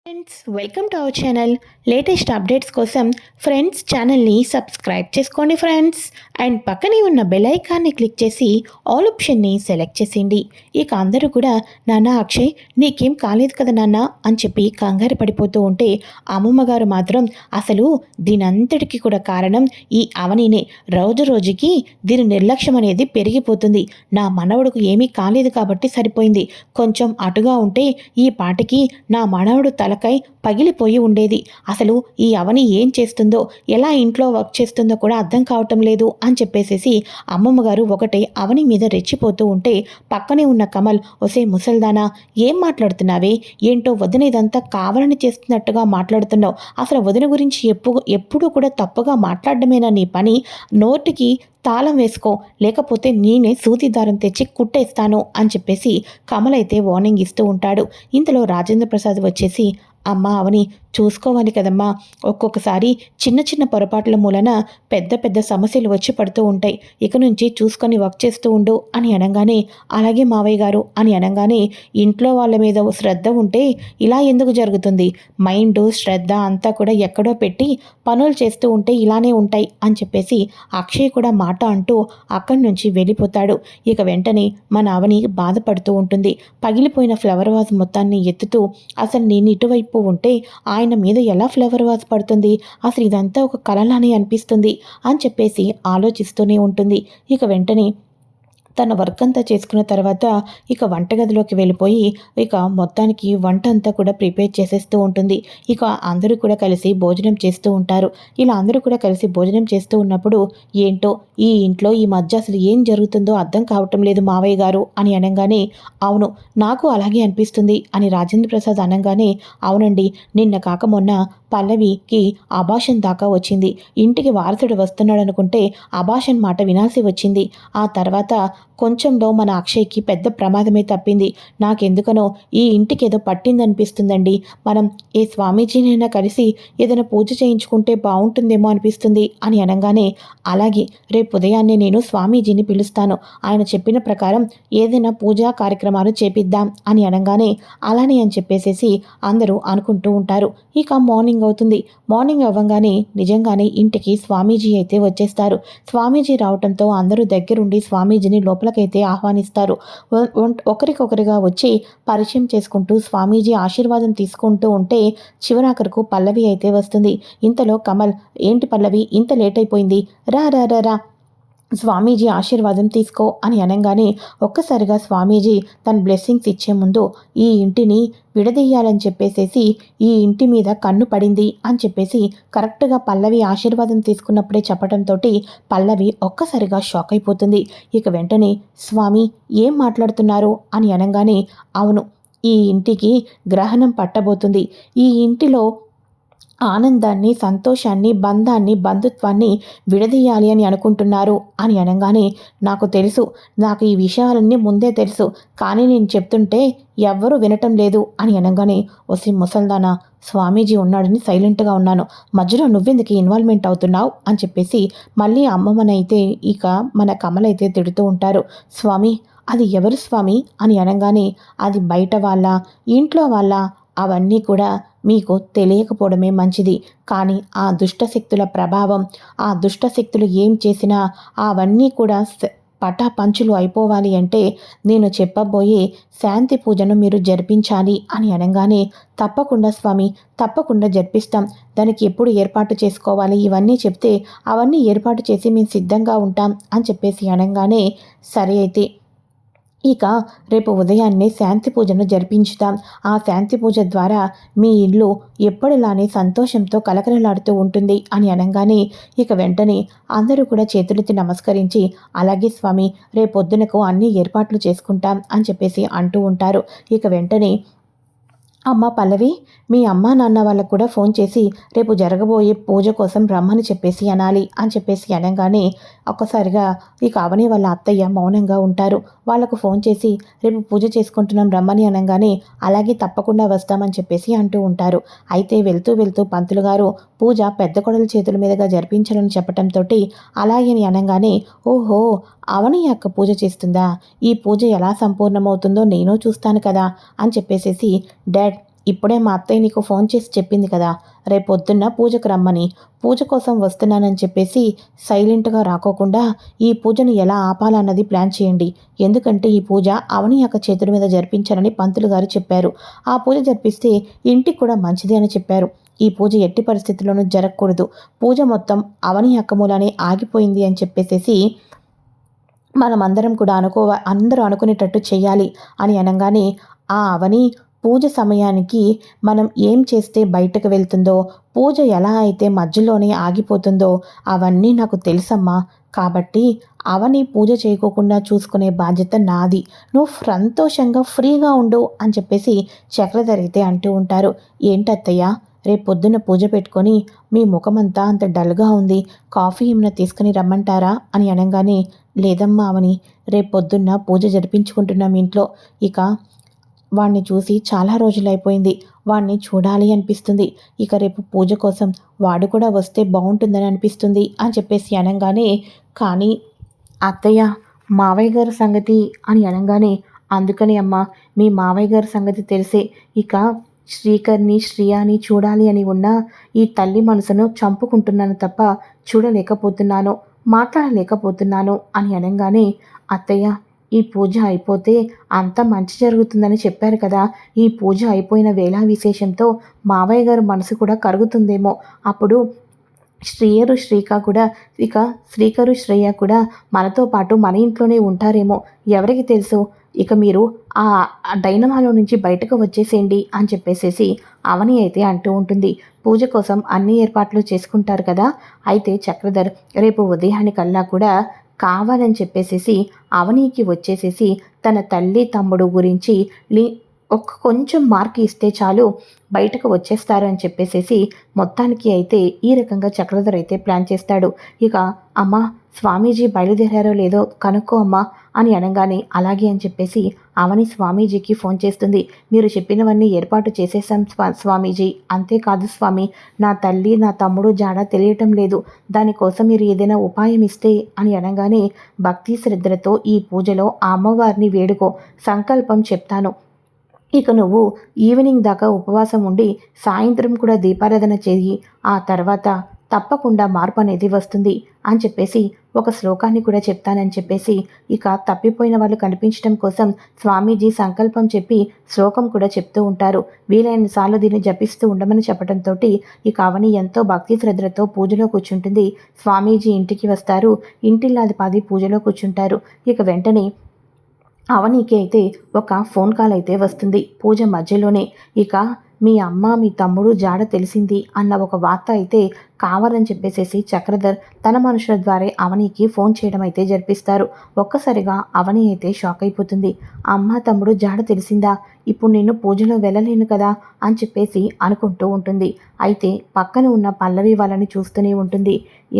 Friends, welcome to our channel. Latest updates కోసం friends ఛానల్ని subscribe చేసుకోండి ఫ్రెండ్స్. అండ్ పక్కనే ఉన్న బెల్ ఐకాన్ని క్లిక్ చేసి ఆల్ ఆప్షన్ని సెలెక్ట్ చేసేయండి. ఇక అందరూ కూడా నాన్న అక్షయ్ నీకేం కాలేదు కదా నాన్న అని చెప్పి కంగారు పడిపోతూ ఉంటే అమ్మమ్మ గారు మాత్రం అసలు దీనంతటికీ కూడా కారణం ఈ అవనినే. రోజు రోజుకి దీని నిర్లక్ష్యం అనేది పెరిగిపోతుంది. నా మనవడుకు ఏమీ కాలేదు కాబట్టి సరిపోయింది. కొంచెం అటుగా ఉంటే ఈ పాటికి నా మనవడు తలకై పగిలిపోయి ఉండేది. అసలు ఈ అవని ఏం చేస్తుందో, ఎలా ఇంట్లో వర్క్ చేస్తుందో కూడా అర్థం కావటం లేదు అని చెప్పేసేసి అమ్మమ్మ గారు ఒకటే అవని మీద రెచ్చిపోతూ ఉంటే పక్కనే ఉన్న కమల్, ఒసే ముసల్దానా ఏం మాట్లాడుతున్నావే, ఏంటో వదిన ఇదంతా కావాలని చేస్తున్నట్టుగా మాట్లాడుతున్నావు. అసలు వదిన గురించి ఎప్పుడూ కూడా తప్పుగా మాట్లాడడమేనా నీ పని? నోటికి తాళం వేసుకో, లేకపోతే నేనే సూది దారం తెచ్చి కుట్టేస్తాను అని చెప్పేసి కమల్ అయితే వార్నింగ్ ఇస్తూ ఉంటాడు. ఇంతలో రాజేంద్ర ప్రసాద్ వచ్చేసి, అమ్మ అవని చూసుకోవాలి కదమ్మా, ఒక్కొక్కసారి చిన్న చిన్న పొరపాట్ల మూలన పెద్ద పెద్ద సమస్యలు వచ్చి పడుతూ ఉంటాయి. ఇక నుంచి చూసుకొని వర్క్ చేస్తూ ఉండు అని అనగానే, అలాగే మావయ్య గారు అని అనగానే, ఇంట్లో వాళ్ళ మీద శ్రద్ధ ఉంటే ఇలా ఎందుకు జరుగుతుంది? మైండ్ శ్రద్ధ అంతా కూడా ఎక్కడో పెట్టి పనులు చేస్తూ ఉంటే ఇలానే ఉంటాయి అని చెప్పేసి అక్షయ్ కూడా మాట అంటూ అక్కడి నుంచి వెళ్ళిపోతాడు. ఇక వెంటనే మన అవని బాధపడుతూ ఉంటుంది. పగిలిపోయిన ఫ్లవర్ వాజ్ మొత్తాన్ని ఎత్తుతూ, అసలు నేను ఇటువైపు ఉంటే ఆయన మీద ఎలా ఫ్లవర్ వాజ్ పడుతుంది, అసలు ఇదంతా ఒక కలలానే అనిపిస్తుంది అని చెప్పేసి ఆలోచిస్తూనే ఉంటుంది. ఇక వెంటనే తన వర్క్ అంతా చేసుకున్న తర్వాత ఇక వంటగదిలోకి వెళ్ళిపోయి ఇక మొత్తానికి వంట అంతా కూడా ప్రిపేర్ చేసేస్తూ ఉంటుంది. ఇక అందరూ కూడా కలిసి భోజనం చేస్తూ ఉంటారు. ఇలా అందరూ కూడా కలిసి భోజనం చేస్తూ ఉన్నప్పుడు, ఏంటో ఈ ఇంట్లో ఈ మధ్య అసలు ఏం జరుగుతుందో అర్థం కావటం లేదు మావయ్య గారు అని అనగానే, అవును నాకు అలాగే అనిపిస్తుంది అని రాజేంద్ర ప్రసాద్ అనగానే, అవునండి నిన్న కాక మొన్న పల్లవికి అబాషన్ దాకా వచ్చింది. ఇంటికి వారసుడు వస్తున్నాడు అనుకుంటే అబాషన్ మాట వినాల్సి వచ్చింది. ఆ తర్వాత కొంచెంలో మన అక్షయ్కి పెద్ద ప్రమాదమే తప్పింది. నాకెందుకనో ఈ ఇంటికి ఏదో పట్టిందనిపిస్తుందండి. మనం ఏ స్వామీజీనైనా కలిసి ఏదైనా పూజ చేయించుకుంటే బాగుంటుందేమో అనిపిస్తుంది అని అనగానే, అలాగే రేపు ఉదయాన్నే నేను స్వామీజీని పిలుస్తాను, ఆయన చెప్పిన ప్రకారం ఏదైనా పూజా కార్యక్రమాలు చేపిద్దాం అని అనగానే, అలానే అని చెప్పేసేసి అందరూ అనుకుంటూ ఉంటారు. ఇక మార్నింగ్ అవుతుంది. మార్నింగ్ అవ్వగానే నిజంగానే ఇంటికి స్వామీజీ అయితే వచ్చేస్తారు. స్వామీజీ రావడంతో అందరూ దగ్గరుండి స్వామీజీని లోపలికైతే ఆహ్వానిస్తారు. ఒకరికొకరిగా వచ్చి పరిచయం చేసుకుంటూ స్వామీజీ ఆశీర్వాదం తీసుకుంటూ ఉంటే చివరాఖరుకు పల్లవి అయితే వస్తుంది. ఇంతలో కమల్, ఏంటి పల్లవి ఇంత లేట్ అయిపోయింది, రా రా రా రా స్వామీజీ ఆశీర్వాదం తీసుకో అని అనగానే ఒక్కసారిగా స్వామీజీ తన బ్లెస్సింగ్స్ ఇచ్చే ముందు, ఈ ఇంటిని విడదీయాలని చెప్పేసేసి ఈ ఇంటి మీద కన్ను పడింది అని చెప్పేసి కరెక్ట్గా పల్లవి ఆశీర్వాదం తీసుకున్నప్పుడే చెప్పడంతో పల్లవి ఒక్కసారిగా షాక్ అయిపోతుంది. ఇక వెంటనే, స్వామి ఏం మాట్లాడుతున్నారు అని అనగానే, అవును ఈ ఇంటికి గ్రహణం పట్టబోతుంది, ఈ ఇంటిలో ఆనందాన్ని, సంతోషాన్ని, బంధాన్ని, బంధుత్వాన్ని విడదీయాలి అని అనుకుంటున్నారు అని అనగానే, నాకు తెలుసు, నాకు ఈ విషయాలన్నీ ముందే తెలుసు, కానీ నేను చెప్తుంటే ఎవ్వరూ వినటం లేదు అని అనగానే, ఒసి ముసల్దానా స్వామీజీ ఉన్నాడని సైలెంట్గా ఉన్నాను, మధ్యలో నువ్వెందుకు ఇన్వాల్వ్మెంట్ అవుతున్నావు అని చెప్పేసి మళ్ళీ అమ్మమ్మనైతే ఇక మన కమలైతే తిడుతూ ఉంటారు. స్వామి అది ఎవరు స్వామి అని అనగానే, అది బయట వాళ్ళ ఇంట్లో వాళ్ళ అవన్నీ కూడా మీకు తెలియకపోవడమే మంచిది. కానీ ఆ దుష్టశక్తుల ప్రభావం, ఆ దుష్టశక్తులు ఏం చేసినా అవన్నీ కూడా పటాపంచులు అయిపోవాలి అంటే నేను చెప్పబోయే శాంతి పూజను మీరు జరిపించాలి అని అనగానే, తప్పకుండా స్వామి తప్పకుండా జరిపిస్తాం, దానికి ఎప్పుడు ఏర్పాటు చేసుకోవాలి ఇవన్నీ చెప్తే అవన్నీ ఏర్పాటు చేసి మేము సిద్ధంగా ఉంటాం అని చెప్పేసి అనగానే, సరే అయితే ఇక రేపు ఉదయాన్నే శాంతి పూజను జరిపించుతాం, ఆ శాంతి పూజ ద్వారా మీ ఇల్లు ఎప్పటిలానే సంతోషంతో కలకలలాడుతూ ఉంటుంది అని అనగానే, ఇక వెంటనే అందరూ కూడా చేతులెత్తి నమస్కరించి, అలాగే స్వామి రేపొద్దునకు అన్ని ఏర్పాట్లు చేసుకుంటాం అని చెప్పేసి అంటూ ఉంటారు. ఇక వెంటనే, అమ్మ పల్లవి మీ అమ్మా నాన్న వాళ్ళకు కూడా ఫోన్ చేసి రేపు జరగబోయే పూజ కోసం రమ్మని చెప్పేసి అనాలి అని చెప్పేసి అనగానే ఒక్కసారిగా ఇక అవని వాళ్ళ అత్తయ్య మౌనంగా ఉంటారు. వాళ్ళకు ఫోన్ చేసి రేపు పూజ చేసుకుంటున్నాం రమ్మని అనగానే, అలాగే తప్పకుండా వస్తామని చెప్పేసి అంటూ ఉంటారు. అయితే వెళ్తూ వెళ్తూ పంతులు గారు పూజ పెద్ద కొడల చేతుల మీదుగా జరిపించాలని చెప్పడంతో అలాగని అనగానే, ఓహో అవని అక్క పూజ చేస్తుందా, ఈ పూజ ఎలా సంపూర్ణమవుతుందో నేను చూస్తాను కదా అని చెప్పేసేసి, డాడ్ ఇప్పుడే మా అత్తయ్య నీకు ఫోన్ చేసి చెప్పింది కదా, రేపొద్దున్న పూజకు రమ్మని. పూజ కోసం వస్తున్నానని చెప్పేసి సైలెంట్గా రాకోకుండా ఈ పూజను ఎలా ఆపాలన్నది ప్లాన్ చేయండి. ఎందుకంటే ఈ పూజ అవని యొక్క చేతుల మీద జరిపించాలని పంతులు గారు చెప్పారు. ఆ పూజ జరిపిస్తే ఇంటికి కూడా మంచిది అని చెప్పారు. ఈ పూజ ఎట్టి పరిస్థితుల్లోనూ జరగకూడదు. పూజ మొత్తం అవని యొక్క మూలానే ఆగిపోయింది అని చెప్పేసేసి మనమందరం కూడా అందరూ అనుకునేటట్టు చేయాలి అని అనగానే, ఆ అవని పూజ సమయానికి మనం ఏం చేస్తే బయటకు వెళ్తుందో, పూజ ఎలా అయితే మధ్యలోనే ఆగిపోతుందో అవన్నీ నాకు తెలుసమ్మా. కాబట్టి అవని పూజ చేయకోకుండా చూసుకునే బాధ్యత నాది. నువ్వు సంతోషంగా ఫ్రీగా ఉండు అని చెప్పేసి చక్రధర్ అయితే అంటూ ఉంటారు. ఏంటత్తయ్య, రేపు పొద్దున్న పూజ పెట్టుకొని మీ ముఖమంతా అంత డల్గా ఉంది, కాఫీ ఏమైనా తీసుకుని రమ్మంటారా అని అనగానే, లేదమ్మా అవని, రేపు పొద్దున్న పూజ జరిపించుకుంటున్నాం ఇంట్లో. ఇక వాణ్ణి చూసి చాలా రోజులైపోయింది. వాణ్ణి చూడాలి అనిపిస్తుంది. ఇక రేపు పూజ కోసం వాడు కూడా వస్తే బాగుంటుందని అనిపిస్తుంది అని చెప్పేసి అనగానే, కానీ అత్తయ్య, మావయ్య గారి సంగతి అని అనగానే, అందుకని అమ్మ, మీ మావయ్య గారి సంగతి తెలిసే ఇక శ్రీకర్ని శ్రియాని చూడాలి అని ఉన్న ఈ తల్లి మనసును చంపుకుంటున్నాను తప్ప చూడలేకపోతున్నాను, మాట్లాడలేకపోతున్నాను అని అనగానే, అత్తయ్య, ఈ పూజ అయిపోతే అంత మంచి జరుగుతుందని చెప్పారు కదా, ఈ పూజ అయిపోయిన వేళ విశేషంతో మావయ్య గారు మనసు కూడా కరుగుతుందేమో. అప్పుడు శ్రీకరు శ్రేయ కూడా మనతో పాటు మన ఇంట్లోనే ఉంటారేమో, ఎవరికి తెలుసు. ఇక మీరు ఆ డైనమాలో నుంచి బయటకు వచ్చేసేయండి అని చెప్పేసేసి అవని అయితే అంటూ ఉంటుంది. పూజ కోసం అన్ని ఏర్పాట్లు చేసుకుంటారు కదా. అయితే చక్రధర్ రేపు ఉదయానికల్లా కూడా కావాలని చెప్పేసేసి అవనీకి వచ్చేసేసి తన తల్లి తమ్ముడు గురించి కొంచెం మార్క్ ఇస్తే చాలు బయటకు వచ్చేస్తారు అని చెప్పేసేసి మొత్తానికి అయితే ఈ రకంగా చక్రధర్ అయితే ప్లాన్ చేస్తాడు. ఇక అమ్మ, స్వామీజీ బయలుదేరారో లేదో కనుక్కో అమ్మా అని అనగానే, అలాగే అని చెప్పేసి అవని స్వామీజీకి ఫోన్ చేస్తుంది. మీరు చెప్పినవన్నీ ఏర్పాటు చేసేసాం స్వామీజీ. అంతేకాదు స్వామి, నా తల్లి నా తమ్ముడు జాడ తెలియటం లేదు, దానికోసం మీరు ఏదైనా ఉపాయం ఇస్తే అని అనగానే, భక్తి శ్రద్ధలతో ఈ పూజలో ఆ అమ్మవారిని వేడుకో, సంకల్పం చెప్తాను. ఇక నువ్వు ఈవినింగ్ దాకా ఉపవాసం ఉండి సాయంత్రం కూడా దీపారాధన చేయి, ఆ తర్వాత తప్పకుండా మార్పు అనేది వస్తుంది అని చెప్పేసి ఒక శ్లోకాన్ని కూడా చెప్తానని చెప్పేసి ఇక తప్పిపోయిన వాళ్ళు కనిపించడం కోసం స్వామీజీ సంకల్పం చెప్పి శ్లోకం కూడా చెప్తూ ఉంటారు. వీలైనసార్లు దీన్ని జపిస్తూ ఉండమని చెప్పడంతో ఇక అవని ఎంతో భక్తి శ్రద్ధలతో పూజలో కూర్చుంటుంది. స్వామీజీ ఇంటికి వస్తారు. ఇంటిల్లాది పాది పూజలో కూర్చుంటారు. ఇక వెంటనే అవనీకి అయితే ఒక ఫోన్ కాల్ అయితే వస్తుంది పూజ మధ్యలోనే. ఇక మీ అమ్మ మీ తమ్ముడు జాడ తెలిసింది అన్న ఒక వార్త అయితే కావాలని చెప్పేసేసి చక్రధర్ తన మనుషుల ద్వారా అవనీకి ఫోన్ చేయడం అయితే జరిపిస్తారు. ఒక్కసారిగా అవని అయితే షాక్ అయిపోతుంది. అమ్మ తమ్ముడు జాడ తెలిసిందా, ఇప్పుడు నేను పూజలో వెళ్ళలేను కదా అని చెప్పేసి అనుకుంటూ ఉంటుంది. అయితే పక్కన ఉన్న పల్లవి వాళ్ళని చూస్తూనే ఉంటుంది.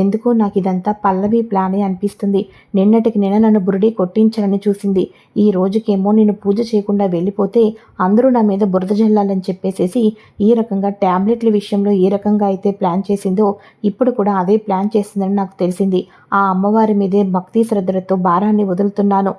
ఎందుకో నాకు ఇదంతా పల్లవి ప్లానే అనిపిస్తుంది. నిన్నటికి నిన్న నన్ను బురుడి కొట్టించాలని చూసింది. ఈ రోజుకేమో నేను పూజ చేయకుండా వెళ్ళిపోతే అందరూ నా మీద బురద జల్లాలని చెప్పేసేసి ఈ రకంగా ట్యాబ్లెట్ల విషయంలో ఏ రకంగా అయితే ప్లాన్ చేసిందో ఇప్పుడు కూడా అదే ప్లాన్ చేసిందని నాకు తెలిసింది. ఆ అమ్మవారి మీదే భక్తి శ్రద్ధలతో భారాన్ని వదులుతున్నాను.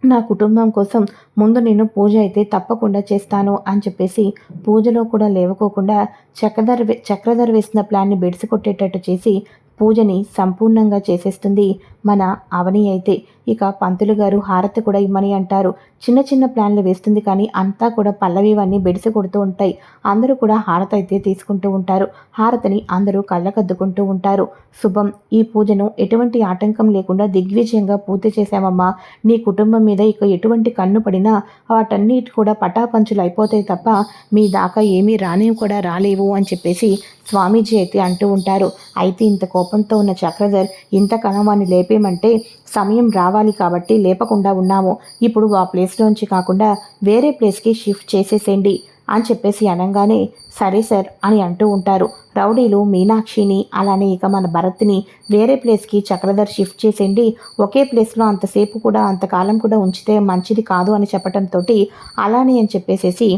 నా కుటుంబం కోసం ముందు నేను పూజ అయితే తప్పకుండా చేస్తాను అని చెప్పేసి పూజలో కూడా లేవకోకుండా చక్రధర్ వేసిన ప్లాన్ని బెడిసి కొట్టేటట్టు చేసి పూజని సంపూర్ణంగా చేసేస్తుంది మన అవని అయితే. ఇక పంతులు గారు హారతి కూడా ఇమ్మని అంటారు. చిన్న చిన్న ప్లాన్లు వేస్తుంది కానీ అంతా కూడా పల్లవివన్నీ బెడిసి కొడుతూ ఉంటాయి. అందరూ కూడా హారతి అయితే తీసుకుంటూ ఉంటారు. హారతిని అందరూ కళ్ళకద్దుకుంటూ ఉంటారు. శుభం, ఈ పూజను ఎటువంటి ఆటంకం లేకుండా దిగ్విజయంగా పూర్తి చేశామమ్మా. నీ కుటుంబం మీద ఇక ఎటువంటి కన్ను పడినా వాటన్నిటి కూడా పటాపంచులు అయిపోతాయి తప్ప మీ దాకా ఏమీ కూడా రాలేవు అని చెప్పేసి స్వామీజీ అయితే అంటూ ఉంటారు. అయితే ఇంత కోపంతో ఉన్న చక్రధర్ ఇంతకాలం వాడిని లేపేమంటే సమయం రావాలి కాబట్టి లేపకుండా ఉన్నాము. ఇప్పుడు ఆ ప్లేస్లోంచి కాకుండా వేరే ప్లేస్కి షిఫ్ట్ చేసేసేయండి అని చెప్పేసి అనగానే, సరే సార్ అని అంటూ ఉంటారు. రౌడీలు మీనాక్షిని అలానే ఇక మన భరత్ని వేరే ప్లేస్కి చక్రధర్ షిఫ్ట్ చేసేయండి, ఒకే ప్లేస్లో అంతసేపు కూడా అంతకాలం కూడా ఉంచితే మంచిది కాదు అని చెప్పడంతో అలానే అని చెప్పేసేసి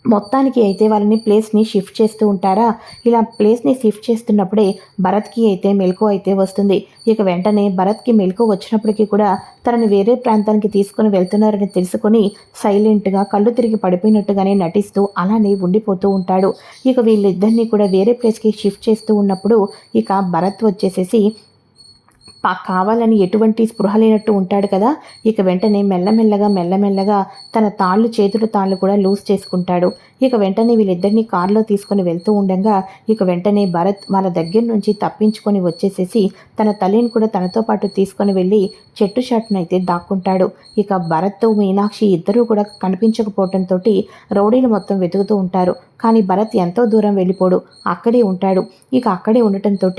మొత్తానికి అయితే వాళ్ళని ప్లేస్ని షిఫ్ట్ చేస్తూ ఉంటారా. ఇలా ప్లేస్ని షిఫ్ట్ చేస్తున్నప్పుడే భరత్కి అయితే మెలకు అయితే వస్తుంది. ఇక వెంటనే భరత్కి మెలకు వచ్చినప్పటికీ కూడా తనని వేరే ప్రాంతానికి తీసుకుని వెళ్తున్నారని తెలుసుకొని సైలెంట్గా కళ్ళు తిరిగి పడిపోయినట్టుగానే నటిస్తూ అలానే ఉండిపోతూ ఉంటాడు. ఇక వీళ్ళిద్దరినీ కూడా వేరే ప్లేస్కి షిఫ్ట్ చేస్తూ ఉన్నప్పుడు ఇక భరత్ వచ్చేసేసి కావాలని ఎటువంటి స్పృహ లేనట్టు ఉంటాడు కదా. ఇక వెంటనే మెల్లమెల్లగా తన చేతుల తాళ్ళు కూడా లూజ్ చేసుకుంటాడు. ఇక వెంటనే వీళ్ళిద్దరినీ కారులో తీసుకొని వెళ్తూ ఉండగా ఇక వెంటనే భరత్ వాళ్ళ దగ్గర నుంచి తప్పించుకొని వచ్చేసేసి తన తల్లిని కూడా తనతో పాటు తీసుకొని వెళ్ళి చెట్టు చాటునైతే దాక్కుంటాడు. ఇక భరత్ మీనాక్షి ఇద్దరూ కూడా కనిపించకపోవడంతో రౌడీలు మొత్తం వెతుకుతూ ఉంటారు. కానీ భరత్ ఎంతో దూరం వెళ్ళిపోడు, అక్కడే ఉంటాడు. ఇక అక్కడే ఉండటంతో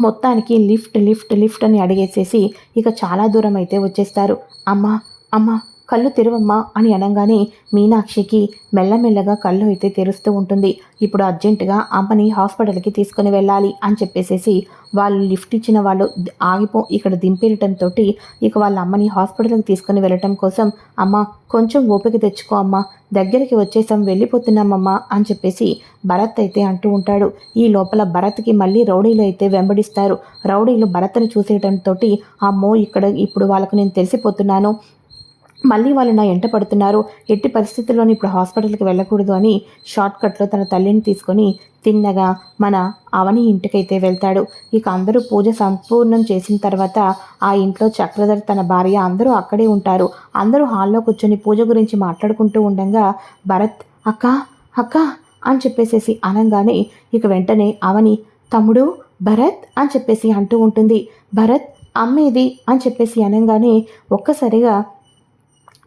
మొత్తానికి లిఫ్ట్ అని అడిగేసేసి ఇక చాలా దూరం అయితే వచ్చేస్తారు. అమ్మా కళ్ళు తెరవమ్మా అని అనగానే మీనాక్షికి మెల్లమెల్లగా కళ్ళు అయితే తెరుస్తూ ఉంటుంది. ఇప్పుడు అర్జెంటుగా అమ్మని హాస్పిటల్కి తీసుకుని వెళ్ళాలి అని చెప్పేసేసి వాళ్ళు లిఫ్ట్ ఇచ్చిన వాళ్ళు ఇక్కడ దింపేయటంతో ఇక వాళ్ళ అమ్మని హాస్పిటల్కి తీసుకుని వెళ్ళటం కోసం అమ్మ కొంచెం ఓపిక తెచ్చుకో అమ్మ, దగ్గరికి వచ్చేసాం, వెళ్ళిపోతున్నామమ్మా అని చెప్పేసి భరత్ అయితే అంటూ ఉంటాడు. ఈ లోపల భరత్కి మళ్ళీ రౌడీలు అయితే వెంబడిస్తారు. రౌడీలు భరత్ని చూసేయటంతో అమ్మో ఇప్పుడు వాళ్ళకు నేను తెలిసిపోతున్నాను, మళ్ళీ వాళ్ళు నా ఎంట పడుతున్నారు, ఎట్టి పరిస్థితుల్లోని ఇప్పుడు హాస్పిటల్కి వెళ్ళకూడదు అని షార్ట్కట్లో తన తల్లిని తీసుకొని తిన్నగా మన అవని ఇంటికైతే వెళ్తాడు. ఇక అందరూ పూజ సంపూర్ణం చేసిన తర్వాత ఆ ఇంట్లో చక్రధర్ తన భార్య అందరూ అక్కడే ఉంటారు. అందరూ హాల్లో కూర్చొని పూజ గురించి మాట్లాడుకుంటూ ఉండగా భరత్ అక్క అక్క అని చెప్పేసేసి అనగానే ఇక వెంటనే అవని తమ్ముడు భరత్ అని చెప్పేసి అంటూ ఉంటుంది. భరత్ అమ్మేది అని చెప్పేసి అనగానే ఒక్కసారిగా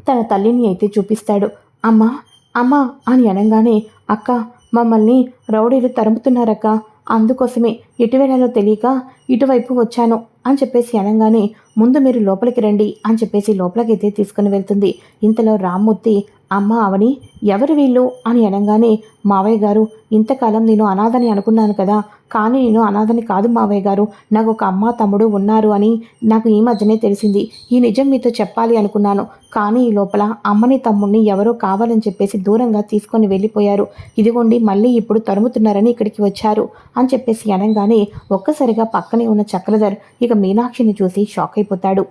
తన తల్లిని అయితే చూపిస్తాడు. అమ్మా అని అనగానే అక్క మమ్మల్ని రౌడీలు తరుముతున్నారక్క, అందుకోసమే ఎటు వెళ్ళాలో తెలియక ఇటువైపు వచ్చాను అని చెప్పేసి అనగానే ముందు మీరు లోపలికి రండి అని చెప్పేసి లోపలికైతే తీసుకుని వెళ్తుంది. ఇంతలో రామ్మూర్తి అమ్మ అవని ఎవరు వీళ్ళు అని అనగానే మావయ్య గారు ఇంతకాలం నేను అనాథని అనుకున్నాను కదా, కానీ నేను అనాథని కాదు మావయ్య గారు, నాకు ఒక అమ్మ తమ్ముడు ఉన్నారు అని నాకు ఈ మధ్యనే తెలిసింది. ఈ నిజం మీతో చెప్పాలి అనుకున్నాను, కానీ ఈ లోపల అమ్మని తమ్ముడిని ఎవరో కావాలని చెప్పేసి దూరంగా తీసుకొని వెళ్ళిపోయారు. ఇదిగోండి మళ్ళీ ఇప్పుడు తరుముతున్నారని ఇక్కడికి వచ్చారు అని చెప్పేసి అనగానే ఒక్కసారిగా పక్కనే ఉన్న చక్రధర్ ఇక మీనాక్షిని చూసి షాక్ అయిపోతాడు.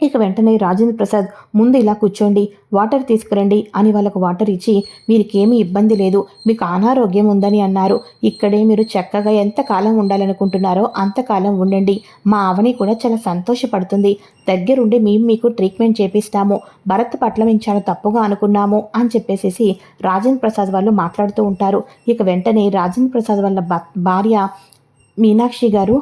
ఇక వెంటనే రాజేంద్ర ప్రసాద్ ముందు ఇలా కూర్చోండి, వాటర్ తీసుకురండి అని వాళ్ళకు వాటర్ ఇచ్చి వీరికేమీ ఇబ్బంది లేదు, మీకు అనారోగ్యం ఉందని అన్నారు, ఇక్కడే మీరు చక్కగా ఎంతకాలం ఉండాలనుకుంటున్నారో అంతకాలం ఉండండి, మా అవని కూడా చాలా సంతోషపడుతుంది, దగ్గరుండి మేము మీకు ట్రీట్మెంట్ చేపిస్తాము, భరత్ పట్ల మేము చాలా తప్పుగా అనుకున్నాము అని చెప్పేసి రాజేంద్ర ప్రసాద్ వాళ్ళు మాట్లాడుతూ ఉంటారు. ఇక వెంటనే రాజేంద్ర ప్రసాద్ వాళ్ళ భార్య మీనాక్షి గారు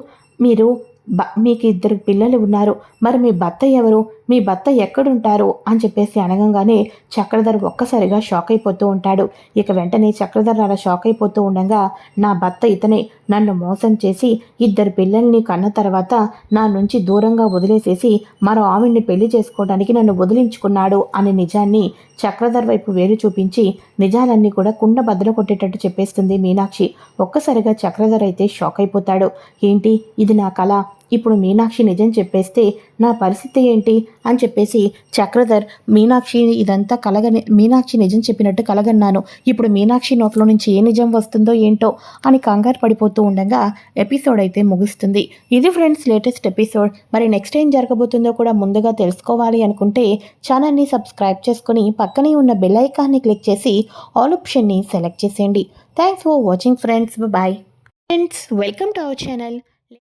మీకు ఇద్దరు పిల్లలు ఉన్నారు, మరి మీ భర్త ఎవరు, మీ భర్త ఎక్కడుంటారు అని చెప్పేసి అనగానే చక్రధర్ ఒక్కసారిగా షాక్ అయిపోతూ ఉంటాడు. ఇక వెంటనే చక్రధర్ అలా షాక్ అయిపోతూ ఉండగా నా భర్త ఇతనే, నన్ను మోసం చేసి ఇద్దరు పిల్లల్ని కన్న తర్వాత నా నుంచి దూరంగా వదిలేసేసి మరో ఆవిడ్ని పెళ్లి చేసుకోవడానికి నన్ను వదిలించుకున్నాడు అనే నిజాన్ని చక్రధర్ వైపు వేలు చూపించి నిజాలన్నీ కూడా కుండ బద్దలు కొట్టేటట్టు చెప్పేస్తుంది మీనాక్షి. ఒక్కసారిగా చక్రధర్ అయితే షాక్ అయిపోతాడు. ఏంటి ఇది నా కళ, ఇప్పుడు మీనాక్షి నిజం చెప్పేస్తే నా పరిస్థితి ఏంటి అని చెప్పేసి చక్రధర్ మీనాక్షి నిజం చెప్పినట్టు కలగన్నాను, ఇప్పుడు మీనాక్షి నోట్లో నుంచి ఏ నిజం వస్తుందో ఏంటో అని కంగారు పడిపోతూ ఉండగా ఎపిసోడ్ అయితే ముగుస్తుంది. ఇది ఫ్రెండ్స్ లేటెస్ట్ ఎపిసోడ్. మరి నెక్స్ట్ ఏం జరగబోతుందో కూడా ముందుగా తెలుసుకోవాలి అనుకుంటే ఛానల్ని సబ్స్క్రైబ్ చేసుకుని పక్కనే ఉన్న బెల్ ఐకాన్ని క్లిక్ చేసి ఆల్ ఆప్షన్ని సెలెక్ట్ చేసేయండి. Thanks for watching friends. Bye friends, welcome to our channel.